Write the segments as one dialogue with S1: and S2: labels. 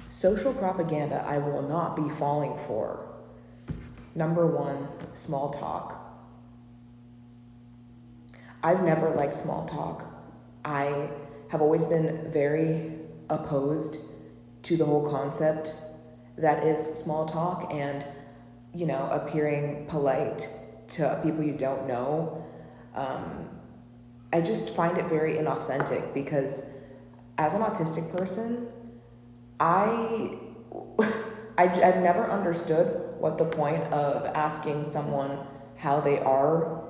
S1: Social propaganda I will not be falling for. Number one, small talk. I've never liked small talk. I have always been very opposed to the whole concept that is small talk and, appearing polite to people you don't know. I just find it very inauthentic because as an autistic person, I I've never understood what the point of asking someone how they are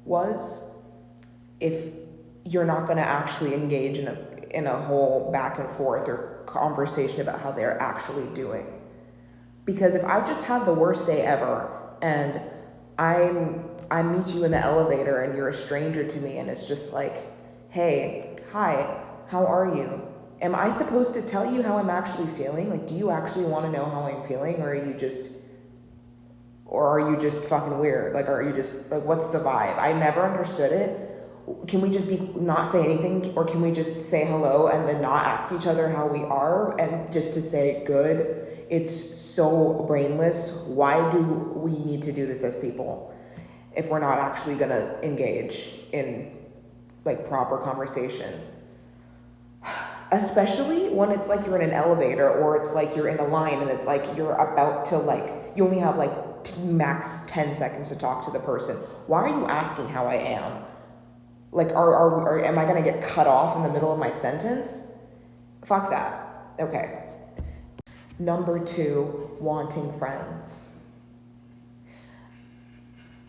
S1: was if you're not going to actually engage in a whole back and forth or conversation about how they're actually doing. Because if I've just had the worst day ever and I meet you in the elevator and you're a stranger to me and it's just like, hey, hi, how are you? Am I supposed to tell you how I'm actually feeling? Like, do you actually want to know how I'm feeling, or are you just fucking weird? Like, are you just, like, what's the vibe? I never understood it. Can we just not say anything, or can we just say hello and then not ask each other how we are and just to say good? It's so brainless. Why do we need to do this as people if we're not actually gonna engage in like proper conversation? Especially when it's like you're in an elevator or it's like you're in a line and it's like you're about to you only have like max 10 seconds to talk to the person. Why are you asking how I am? Like, am I gonna get cut off in the middle of my sentence? Fuck that. Okay. Number two, wanting friends.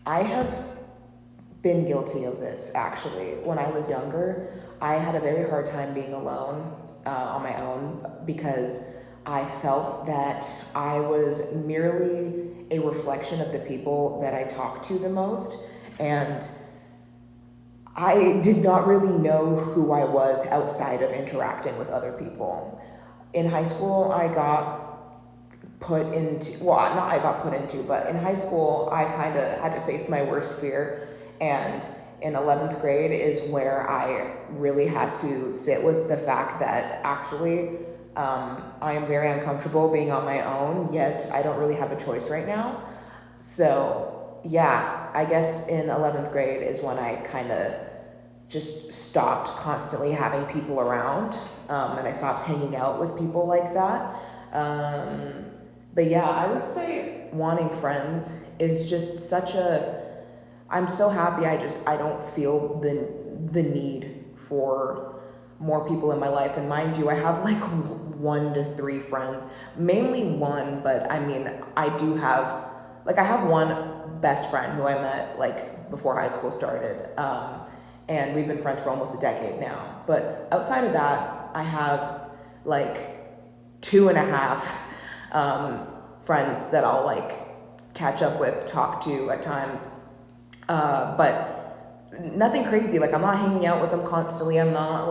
S1: I have been guilty of this, actually. When I was younger, I had a very hard time being alone on my own because I felt that I was merely a reflection of the people that I talked to the most, and I did not really know who I was outside of interacting with other people. In high school, I got put into, but in high school, I kind of had to face my worst fear. And in 11th grade is where I really had to sit with the fact that actually I am very uncomfortable being on my own, yet I don't really have a choice right now. So yeah, I guess in 11th grade is when I kind of just stopped constantly having people around, and I stopped hanging out with people like that. But yeah, I would say wanting friends is just I'm so happy I don't feel the need for more people in my life. And mind you, I have like 1 to 3 friends, mainly one, but I mean, I have one best friend who I met like before high school started. And we've been friends for almost a decade now. But outside of that, I have like 2.5 friends that I'll like catch up with, talk to at times. But nothing crazy. Like, I'm not hanging out with them constantly. I'm not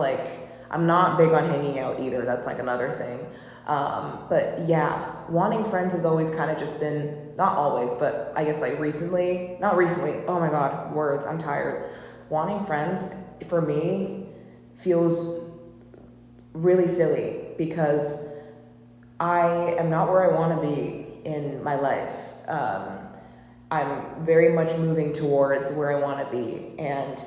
S1: big on hanging out either. That's like another thing. But yeah, wanting friends has always kind of just been, not always, but I guess like not recently. Oh my God, words, I'm tired. Wanting friends for me feels really silly because I am not where I want to be in my life. I'm very much moving towards where I want to be, and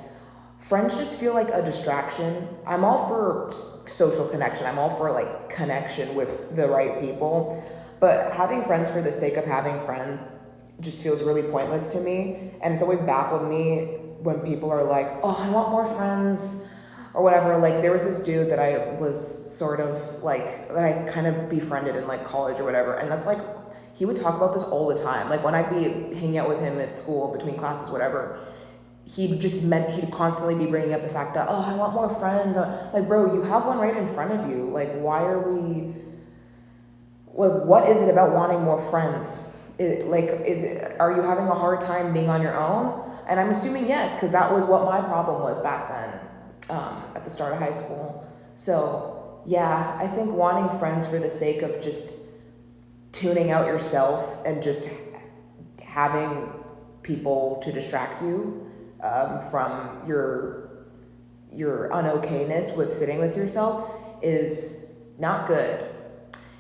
S1: friends just feel like a distraction. I'm all for social connection. I'm all for like connection with the right people, but having friends for the sake of having friends just feels really pointless to me. And it's always baffled me when people are like, oh, I want more friends or whatever. Like, there was this dude that I was sort of like, that I kind of befriended in like college or whatever, and that's like, he would talk about this all the time. Like, when I'd be hanging out with him at school between classes, whatever, he'd constantly be bringing up the fact that, oh, I want more friends. Like, bro, you have one right in front of you. Like, what is it about wanting more friends? Are you having a hard time being on your own? And I'm assuming yes, because that was what my problem was back then, at the start of high school. So yeah, I think wanting friends for the sake of just tuning out yourself and just having people to distract you from your unokayness with sitting with yourself is not good.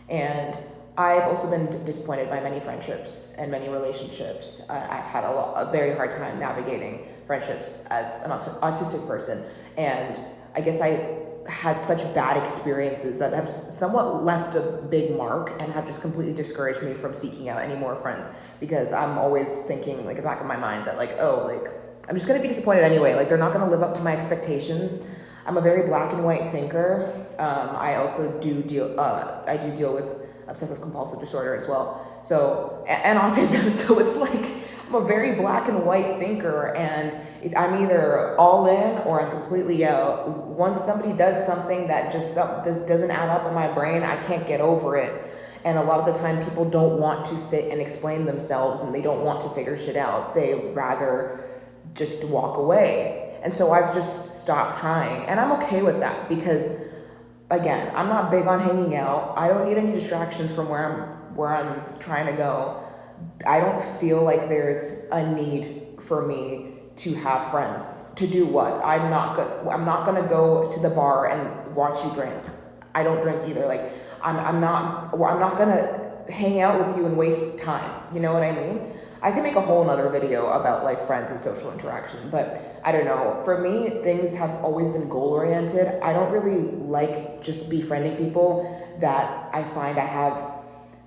S1: And I've also been disappointed by many friendships and many relationships. I've had a very hard time navigating friendships as an autistic person. And I guess I've had such bad experiences that have somewhat left a big mark and have just completely discouraged me from seeking out any more friends, because I'm always thinking, like, in the back of my mind that, like, oh, like, I'm just going to be disappointed anyway. Like, they're not going to live up to my expectations. I'm a very black and white thinker. I also do deal with obsessive compulsive disorder as well. So, and autism. So it's like, I'm a very black and white thinker, and I'm either all in or I'm completely out. Once somebody does something that just doesn't add up in my brain, I can't get over it. And a lot of the time people don't want to sit and explain themselves, and they don't want to figure shit out. They rather just walk away. And so I've just stopped trying, and I'm okay with that, because again, I'm not big on hanging out. I don't need any distractions from where I'm trying to go. I don't feel like there's a need for me to have friends. To do what? I'm not gonna go to the bar and watch you drink. I don't drink either. Like, I'm not gonna hang out with you and waste time. You know what I mean? I can make a whole nother video about, like, friends and social interaction, but I don't know. For me, things have always been goal oriented. I don't really like just befriending people that I find I have,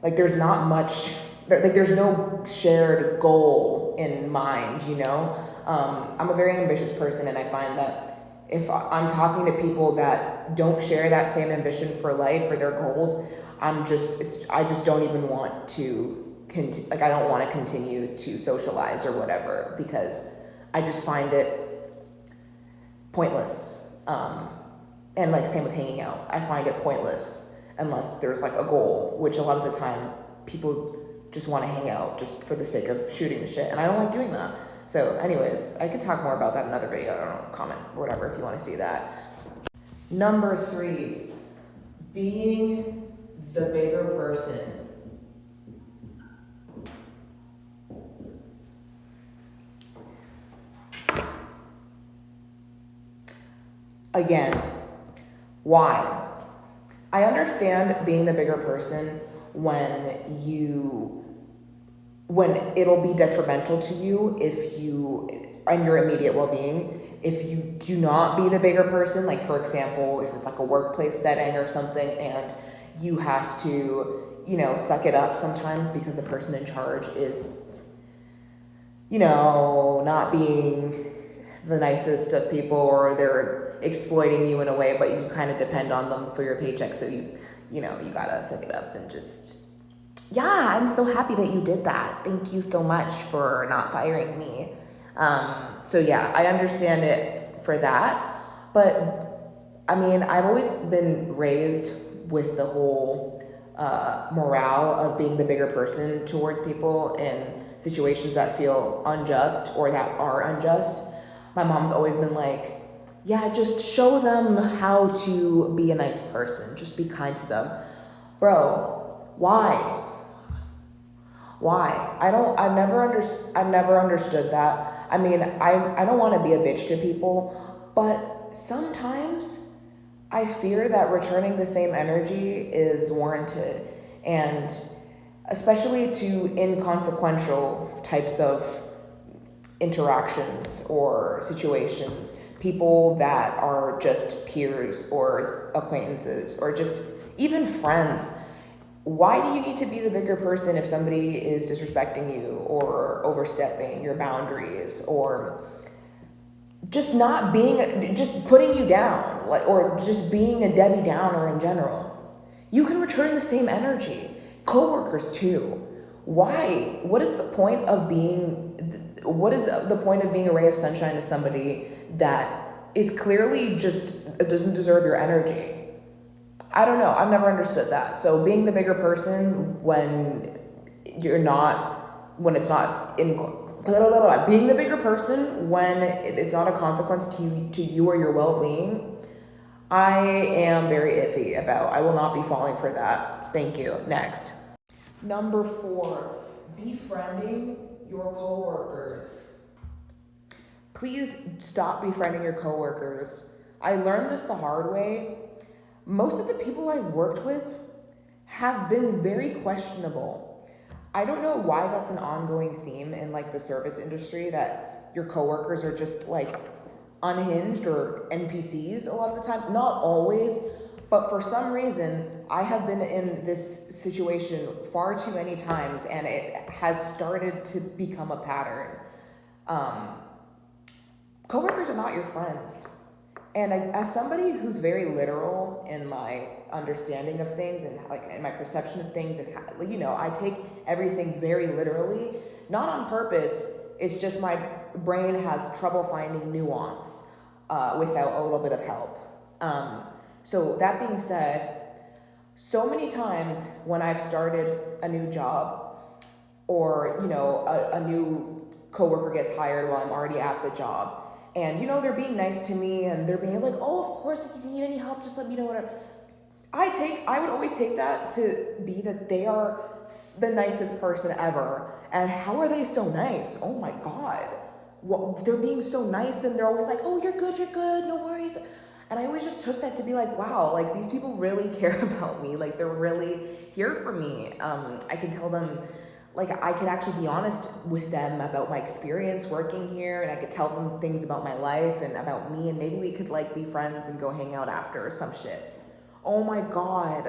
S1: like, there's not much, like, there's no shared goal in mind, you know? I'm a very ambitious person, and I find that if I'm talking to people that don't share that same ambition for life or their goals, I just don't even want to, I don't want to continue to socialize or whatever, because I just find it pointless. And, like, same with hanging out. I find it pointless unless there's, like, a goal, which a lot of the time people just want to hang out just for the sake of shooting the shit, and I don't like doing that. So anyways, I could talk more about that in another video. I don't know, comment, whatever, if you want to see that. Number 3, being the bigger person. Again, why? I understand being the bigger person when it'll be detrimental to you and your immediate well-being, if you do not be the bigger person. Like, for example, if it's like a workplace setting or something, and you have to, suck it up sometimes because the person in charge is, not being the nicest of people, or they're exploiting you in a way, but you kind of depend on them for your paycheck. So you gotta suck it up and just, yeah, I'm so happy that you did that. Thank you so much for not firing me. So yeah, I understand it for that. But I mean, I've always been raised with the whole morale of being the bigger person towards people in situations that feel unjust or that are unjust. My mom's always been like, yeah, just show them how to be a nice person. Just be kind to them. Bro, why? Why? I've never understood that. I mean, I don't want to be a bitch to people, but sometimes I fear that returning the same energy is warranted, and especially to inconsequential types of interactions or situations, people that are just peers or acquaintances or just even friends. Why do you need to be the bigger person if somebody is disrespecting you or overstepping your boundaries, or just putting you down, or just being a Debbie Downer in general? You can return the same energy. Coworkers too. Why? What is the point of being a ray of sunshine to somebody that is clearly just doesn't deserve your energy? I don't know. I've never understood that. So being the bigger person when being the bigger person when it's not a consequence to you or your well-being, I am very iffy about. I will not be falling for that. Thank you. Next. Number 4, befriending your coworkers. Please stop befriending your coworkers. I learned this the hard way. Most of the people I've worked with have been very questionable. I don't know why that's an ongoing theme in like the service industry, that your coworkers are just like unhinged or NPCs a lot of the time. Not always, but for some reason, I have been in this situation far too many times, and it has started to become a pattern. Coworkers are not your friends. And as somebody who's very literal in my understanding of things and like in my perception of things, and I take everything very literally, not on purpose. It's just my brain has trouble finding nuance without a little bit of help. So that being said, so many times when I've started a new job, or a new coworker gets hired while I'm already at the job, and they're being nice to me, and they're being like, oh, of course, if you need any help, just let me know. Whatever. I would always take that to be that they are the nicest person ever. And how are they so nice? Oh my God. Well, they're being so nice, and they're always like, oh, you're good, no worries. And I always just took that to be like, wow, like these people really care about me. Like they're really here for me. I can tell them, like I could actually be honest with them about my experience working here, and I could tell them things about my life and about me, and maybe we could like be friends and go hang out after or some shit. Oh my God.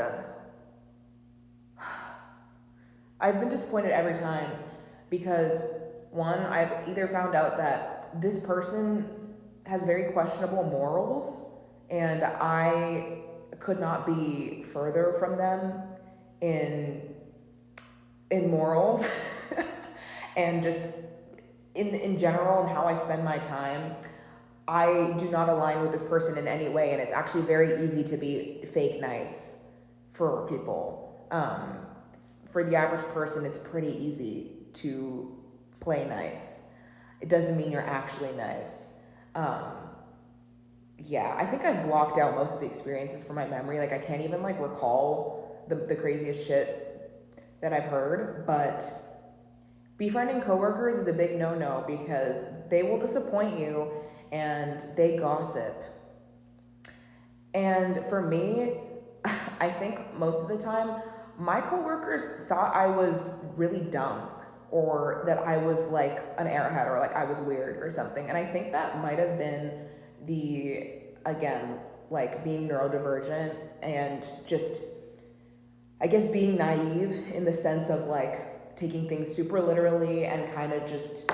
S1: I've been disappointed every time because one, I've either found out that this person has very questionable morals, and I could not be further from them in morals and just in general, and how I spend my time. I do not align with this person in any way, and it's actually very easy to be fake nice for people. For the average person, it's pretty easy to play nice. It doesn't mean you're actually nice. Yeah, I think I've blocked out most of the experiences from my memory. Like I can't even like recall the craziest shit that I've heard, but befriending coworkers is a big no-no because they will disappoint you and they gossip. And for me, I think most of the time, my coworkers thought I was really dumb, or that I was like an airhead, or like I was weird or something. And I think that might have been again, like being neurodivergent and just, I guess, being naive in the sense of like taking things super literally and kind of just,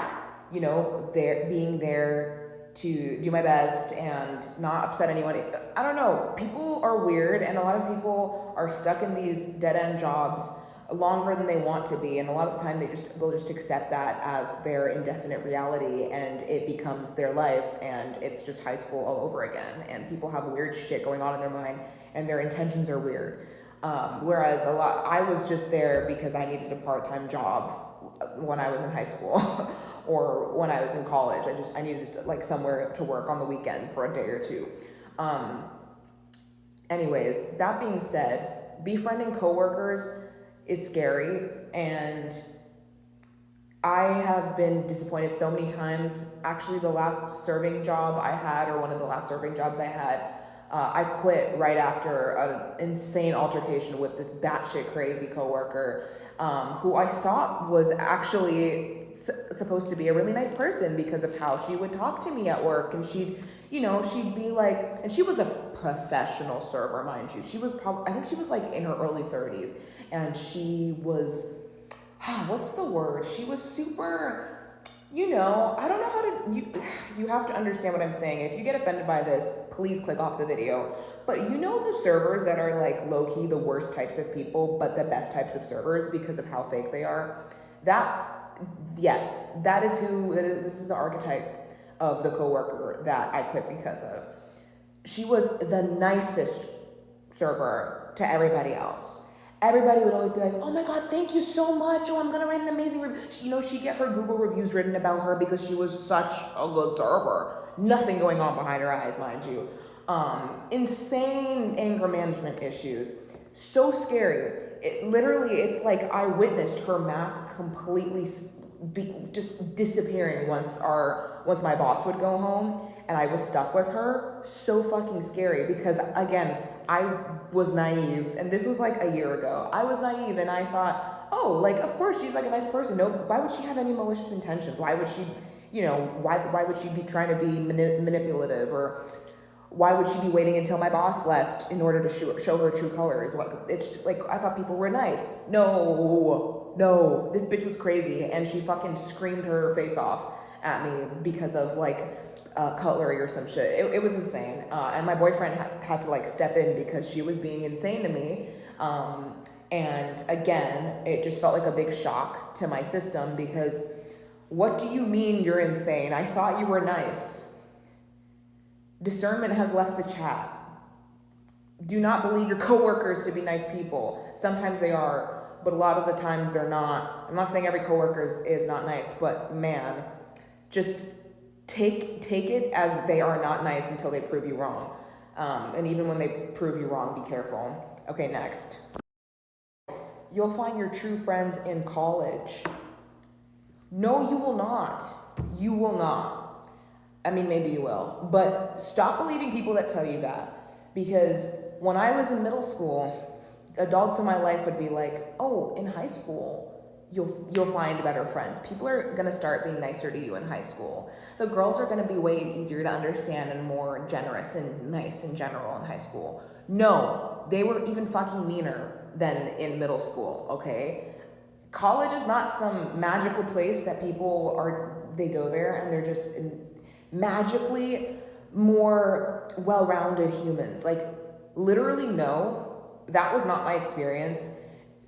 S1: being there to do my best and not upset anyone. I don't know. People are weird, and a lot of people are stuck in these dead-end jobs longer than they want to be, and a lot of the time they'll just accept that as their indefinite reality, and it becomes their life, and it's just high school all over again. And people have weird shit going on in their mind, and their intentions are weird. Whereas I was just there because I needed a part-time job when I was in high school or when I was in college. I needed like somewhere to work on the weekend for a day or two. Anyways, that being said, befriending coworkers is scary, and I have been disappointed so many times. Actually, the last serving job I had, or one of the last serving jobs I had, I quit right after an insane altercation with this batshit crazy coworker, who I thought was actually supposed to be a really nice person because of how she would talk to me at work, and she'd be like, and she was a professional server, mind you. She was I think she was like in her early 30s, and she was, what's the word? She was super, I don't know how to, you have to understand what I'm saying. If you get offended by this, please click off the video. But the servers that are like low-key the worst types of people, but the best types of servers because of how fake they are. Yes, this is the archetype of the coworker that I quit because of. She was the nicest server to everybody else. Everybody would always be like, oh my God, thank you so much. Oh, I'm going to write an amazing review. She'd get her Google reviews written about her because she was such a good server. Nothing going on behind her eyes, mind you. Insane anger management issues. So scary. It's like I witnessed her mask completely just disappearing once my boss would go home and I was stuck with her. So fucking scary, because again, I was naive, and this was like a year ago. I was naive and I thought, oh, like, of course she's like a nice person. No, why would she have any malicious intentions? Why would she, why would she be trying to be manipulative, or why would she be waiting until my boss left in order to show her true colors? It's just, like, I thought people were nice. No, this bitch was crazy, and she fucking screamed her face off at me because of like cutlery or some shit. It was insane, and my boyfriend had to like step in because she was being insane to me. And again, it just felt like a big shock to my system, because what do you mean you're insane? I thought you were nice. Discernment has left the chat. Do not believe your coworkers to be nice people. Sometimes they are, but a lot of the times they're not. I'm not saying every coworker is not nice, but man, just take it as they are not nice until they prove you wrong. And even when they prove you wrong, be careful. Okay, next. You'll find your true friends in college. No, you will not. You will not. I mean, maybe you will. But stop believing people that tell you that. Because when I was in middle school, adults in my life would be like, oh, in high school, you'll find better friends. People are going to start being nicer to you in high school. The girls are going to be way easier to understand and more generous and nice in general in high school. No, they were even fucking meaner than in middle school, okay? College is not some magical place that they go there and they're just magically more well-rounded humans. Like, literally, no, that was not my experience.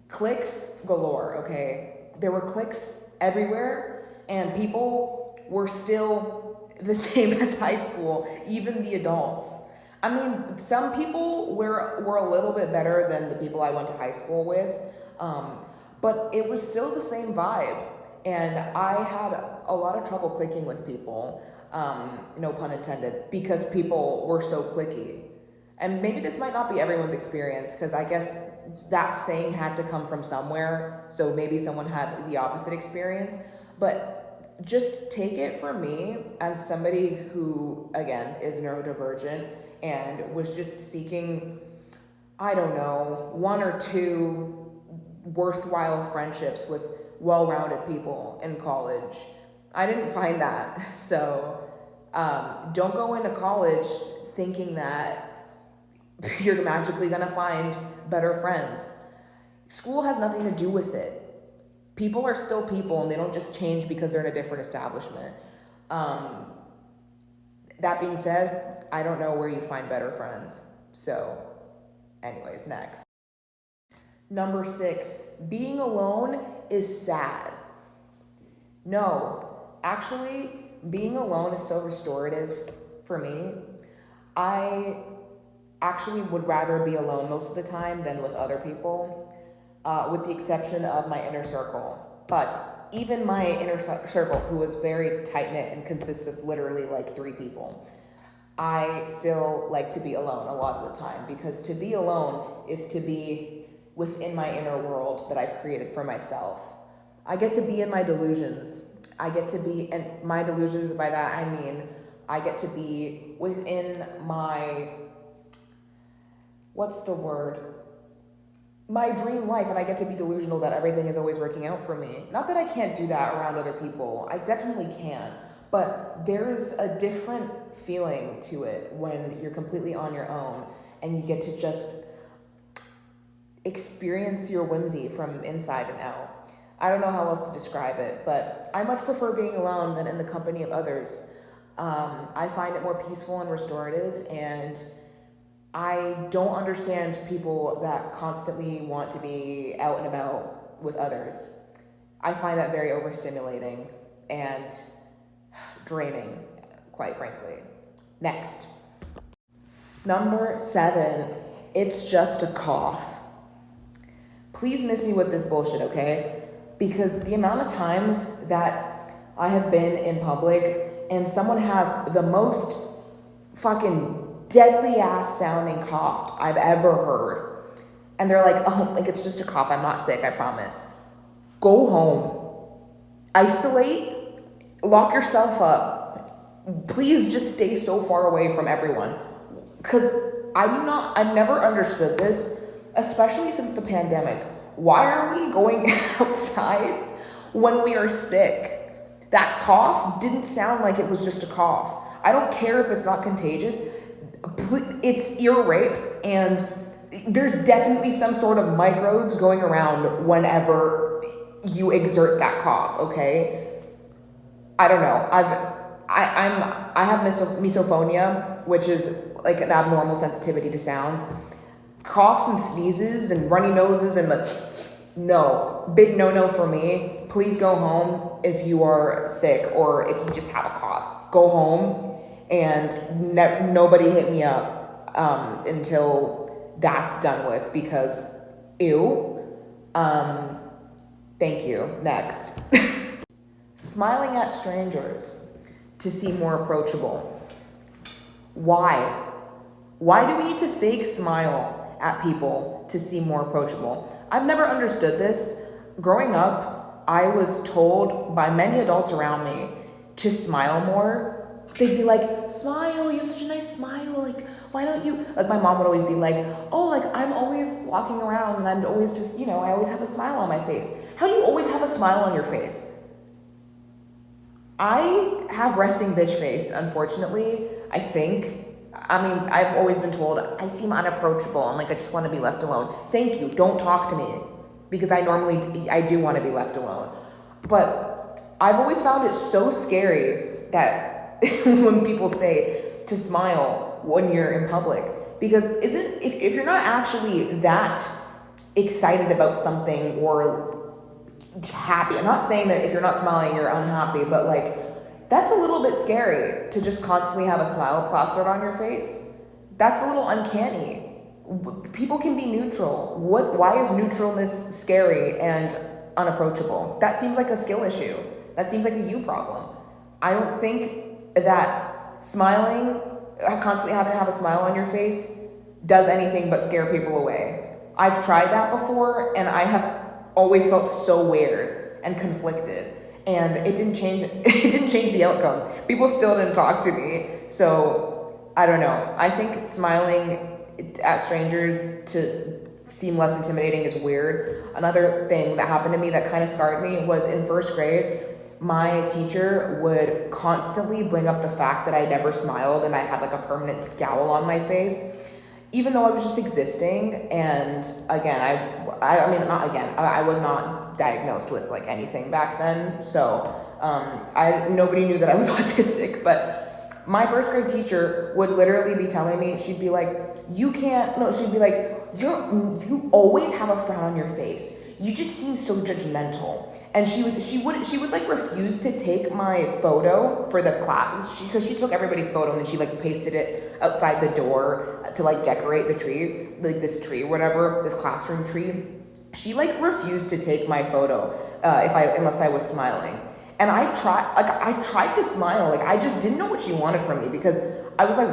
S1: Cliques galore, okay? There were cliques everywhere, and people were still the same as high school, even the adults. I mean, some people were a little bit better than the people I went to high school with, but it was still the same vibe. And I had a lot of trouble clicking with people, no pun intended, because people were so cliquey. And maybe this might not be everyone's experience, because I guess that saying had to come from somewhere, so maybe someone had the opposite experience. But just take it from me as somebody who, again, is neurodivergent and was just seeking, I don't know, one or two worthwhile friendships with well-rounded people in college. I didn't find that. So don't go into college thinking that you're magically gonna find better friends. School has nothing to do with it. People are still people, and they don't just change because they're in a different establishment. That being said, I don't know where you'd find better friends. So, anyways, next. Number 6, being alone is sad. No, actually, being alone is so restorative for me. I actually would rather be alone most of the time than with other people, with the exception of my inner circle. But even my inner circle, who is very tight-knit and consists of literally like 3 people, I still like to be alone a lot of the time, because to be alone is to be within my inner world that I've created for myself. I get to be in my delusions. I get to be, and my delusions, by that I mean I get to be within my, what's the word? My dream life, and I get to be delusional that everything is always working out for me. Not that I can't do that around other people. I definitely can. But there's a different feeling to it when you're completely on your own and you get to just experience your whimsy from inside and out. I don't know how else to describe it, but I much prefer being alone than in the company of others. I find it more peaceful and restorative, and I don't understand people that constantly want to be out and about with others. I find that very overstimulating and draining, quite frankly. Next. Number 7, it's just a cough. Please miss me with this bullshit, okay? Because the amount of times that I have been in public and someone has the most fucking deadly ass sounding cough I've ever heard, and they're like, oh, like, it's just a cough, I'm not sick, I promise. Go home. isolate, lock yourself up. Please just stay so far away from everyone. Because I've never understood this, especially since the pandemic. Why are we going outside when we are sick? That cough didn't sound like it was just a cough. I don't care if it's not contagious. It's ear rape, and there's definitely some sort of microbes going around whenever you exert that cough, okay? I don't know. I have misophonia, which is like an abnormal sensitivity to sound. Coughs and sneezes and runny noses and no, big no for me. Please go home if you are sick or if you just have a cough. Go home and nobody hit me up until that's done with, because ew. Thank you. Next. Smiling at strangers to seem more approachable. Why? Why do we need to fake smile at people to seem more approachable? I've never understood this. Growing up, I was told by many adults around me to smile more. They'd be like, smile, you have such a nice smile, like, why don't you, like my mom would always be like, oh, like I'm always walking around and I'm always just, I always have a smile on my face. How do you always have a smile on your face? I have resting bitch face, unfortunately, I think. I mean, I've always been told I seem unapproachable and like I just want to be left alone. Thank you, don't talk to me, because I do want to be left alone. But I've always found it so scary that when people say to smile when you're in public, because if you're not actually that excited about something or happy, I'm not saying that if you're not smiling you're unhappy, but like that's a little bit scary to just constantly have a smile plastered on your face. That's a little uncanny. People can be neutral. Why is neutralness scary and unapproachable? That seems like a skill issue. That seems like a you problem. I don't think that smiling, constantly having to have a smile on your face, does anything but scare people away. I've tried that before, and I have always felt so weird and conflicted, and it didn't change the outcome. People still didn't talk to me, so I don't know. I think smiling at strangers to seem less intimidating is weird. Another thing that happened to me that kind of scarred me was in first grade. My teacher would constantly bring up the fact that I never smiled and I had like a permanent scowl on my face, even though I was just existing. And again, I was not diagnosed with like anything back then, so nobody knew that I was autistic. But my first grade teacher would literally be telling me, she'd be like, you always have a frown on your face. You just seem so judgmental. And she would like refuse to take my photo for the class, because she took everybody's photo and then she like pasted it outside the door to like decorate the tree, like this tree, whatever, this classroom tree. She like refused to take my photo unless I was smiling. And I tried to smile, like I just didn't know what she wanted from me, because I was like,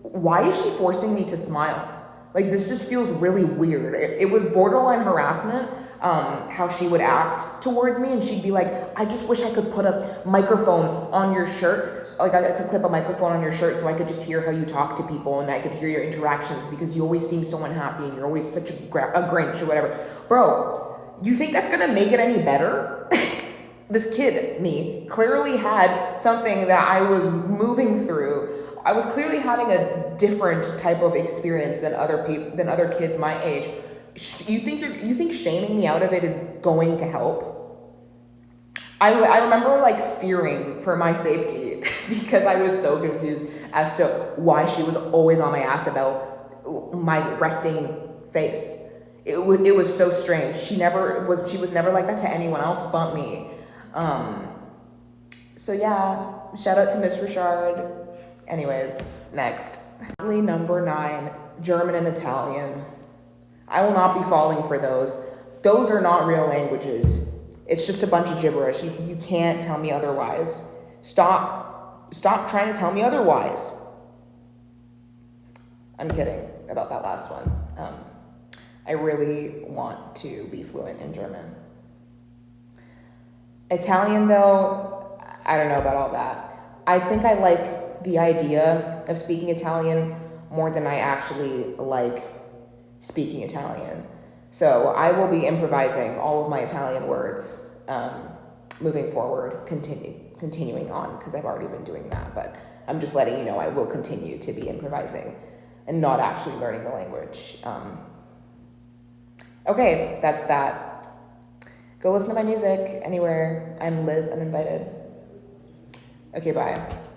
S1: why is she forcing me to smile? Like this just feels really weird. It was borderline harassment. How she would act towards me, and she'd be like, I just wish I could put a microphone on your shirt, so, like I could clip a microphone on your shirt so I could just hear how you talk to people and I could hear your interactions, because you always seem so unhappy and you're always such a Grinch or whatever. Bro, you think that's gonna make it any better? This kid, me, clearly had something that I was moving through. I was clearly having a different type of experience than other kids my age. You think shaming me out of it is going to help? I remember like fearing for my safety because I was so confused as to why she was always on my ass about my resting face. It was so strange. She was never like that to anyone else but me. So yeah, shout out to Miss Richard. Anyways, next. Number 9, German and Italian. I will not be falling for those. Those are not real languages. It's just a bunch of gibberish. You can't tell me otherwise. Stop trying to tell me otherwise. I'm kidding about that last one. I really want to be fluent in German. Italian, though, I don't know about all that. I think I like the idea of speaking Italian more than I actually like speaking Italian. So I will be improvising all of my Italian words moving forward, continuing on, because I've already been doing that. But I'm just letting you know I will continue to be improvising and not actually learning the language. Okay, that's that. Go listen to my music anywhere. I'm Liz Uninvited. Okay, bye.